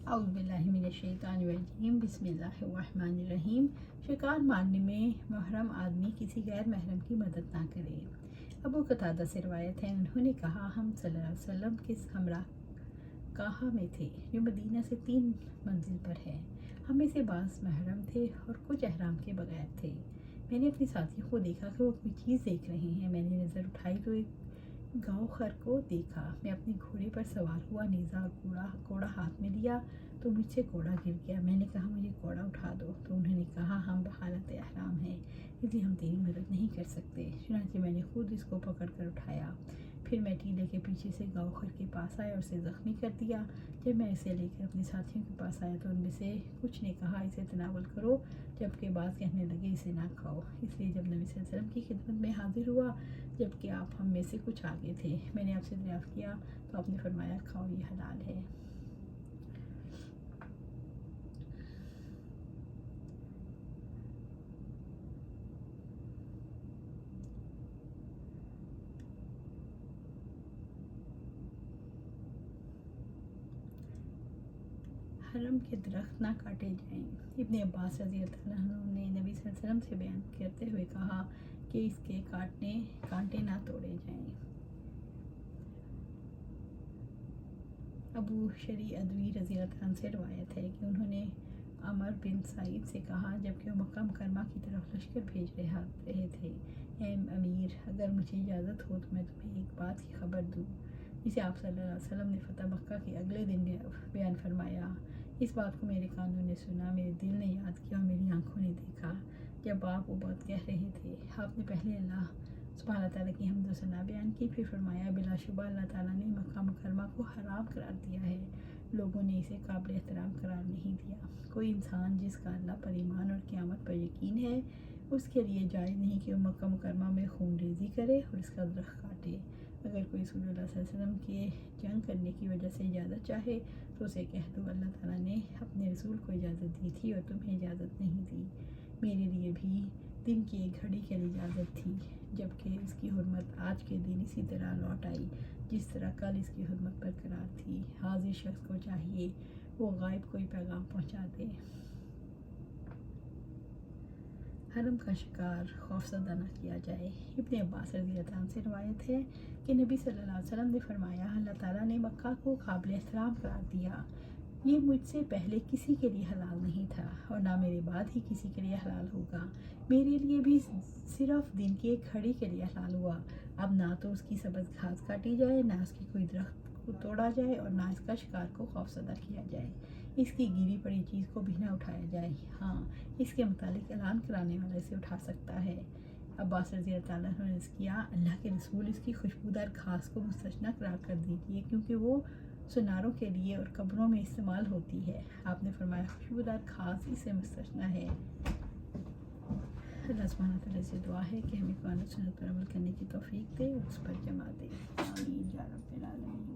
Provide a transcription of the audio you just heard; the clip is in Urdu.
اعوذ باللہ من الشیطان الرجیم، بسم اللہ الرحمن الرحیم۔ شکار مارنے میں محرم آدمی کسی غیر محرم کی مدد نہ کرے۔ ابو قتادہ سے روایت ہے، انہوں نے کہا ہم صلی اللہ علیہ وسلم کے ہمراہ کاہا میں تھے جو مدینہ سے 3 منزل پر ہے۔ ہم میں سے بعض محرم تھے اور کچھ احرام کے بغیر تھے۔ میں نے اپنے ساتھیوں کو دیکھا کہ وہ کوئی چیز دیکھ رہے ہیں۔ میں نے نظر اٹھائی تو ایک گاؤ خر کو دیکھا۔ میں اپنے گھوڑے پر سوار ہوا، نیزہ اور کوڑا ہاتھ میں لیا تو مجھ سے کوڑا گر گیا۔ میں نے کہا مجھے کوڑا اٹھا دو، تو انہوں نے کہا ہم بحالت احرام ہیں، اس لیے ہم تیری مدد نہیں کر سکتے۔ چنانچہ میں نے خود اس کو پکڑ کر اٹھایا، پھر میں ٹیلے کے پیچھے سے گاؤ خر کے پاس آیا اور اسے زخمی کر دیا۔ جب میں اسے لے کر اپنے ساتھیوں کے پاس آیا تو ان میں سے کچھ نے کہا اسے تناول کرو، جبکہ بعض کہنے لگے اسے نہ کھاؤ۔ اس لیے جب نبی صلی اللہ علیہ وسلم کی خدمت میں حاضر ہوا، جبکہ آپ ہم میں سے کچھ آگے تھے، میں نے آپ سے دریافت کیا تو آپ نے فرمایا کھاؤ، یہ حلال ہے۔ حرم کے درخت نہ کاٹے جائیں۔ ابن عباس رضی اللہ عنہ نے نبی صلی اللہ علیہ وسلم سے بیان کرتے ہوئے کہا کہ اس کے کانٹے نہ توڑے جائیں۔ ابو شریع ادوی رضی اللہ عنہ سے روایت ہے کہ انہوں نے عمر بن سعید سے کہا جبکہ وہ مکہ مکرمہ کی طرف لشکر بھیج رہے تھے، اے امیر، اگر مجھے اجازت ہو تو میں تمہیں ایک بات کی خبر دوں جسے آپ صلی اللہ علیہ وسلم نے فتح مکہ کے اگلے دن بیان فرمایا۔ اس بات کو میرے کانوں نے سنا، میرے دل نے یاد کیا اور میری آنکھوں نے دیکھا۔ جب آپ وہ بات کہہ رہے تھے، آپ نے پہلے اللہ سبحانہ تعالیٰ کی حمد و ثنا بیان کی، پھر فرمایا بلا شبہ اللہ تعالیٰ نے مکہ مکرمہ کو حرام قرار دیا ہے، لوگوں نے اسے قابل احترام قرار نہیں دیا۔ کوئی انسان جس کا اللہ پر ایمان اور قیامت پر یقین ہے، اس کے لیے جائز نہیں کہ وہ مکہ مکرمہ میں خون ریزی کرے اور اس کا درخت کاٹے۔ اگر کوئی رسول اللہ صلی اللہ علیہ وسلم کے جنگ کرنے کی وجہ سے اجازت چاہے تو اسے کہہ دو اللہ تعالیٰ نے اپنے رسول کو اجازت دی تھی اور تمہیں اجازت نہیں دی۔ میرے لیے بھی دن کی ایک گھڑی کے لیے اجازت تھی، جبکہ اس کی حرمت آج کے دن اسی طرح لوٹ آئی جس طرح کل اس کی حرمت برقرار تھی۔ حاضر شخص کو چاہیے وہ غائب کوئی پیغام پہنچا دے۔ حرم کا شکار خوفزدہ نہ کیا جائے۔ ابن عباس رضی اللہ عنہ سے روایت ہے کہ نبی صلی اللہ علیہ وسلم نے فرمایا اللہ تعالیٰ نے مکہ کو قابل احترام قرار دیا، یہ مجھ سے پہلے کسی کے لیے حلال نہیں تھا اور نہ میرے بعد ہی کسی کے لیے حلال ہوگا۔ میرے لیے بھی صرف دن کی ایک گھڑی کے لیے حلال ہوا۔ اب نہ تو اس کی سبز گھاس کاٹی جائے، نہ اس کی کوئی درخت کو توڑا جائے اور نہ اس کا شکار کو خوفزدہ کیا جائے، اس کی گری پڑی چیز کو بھی نہ اٹھایا جائے۔ ہاں، اس کے متعلق اعلان کرانے والا اسے اٹھا سکتا ہے۔ عباس رضی اللہ عنہ نے عرض کیا اللہ کے رسول اس کی خوشبودار گھاس کو مستثنیٰ قرار کر دیجیے کیونکہ وہ سناروں کے لیے اور قبروں میں استعمال ہوتی ہے۔ آپ نے فرمایا خوشبودار گھاس اس سے مستثنیٰ ہے۔ اللہ سبحانہ تعالیٰ سے دعا ہے کہ ہمیں قرآن و سنت پر عمل کرنے کی توفیق دے اور اس پر جمع دے۔ آمین یا رب العالمین۔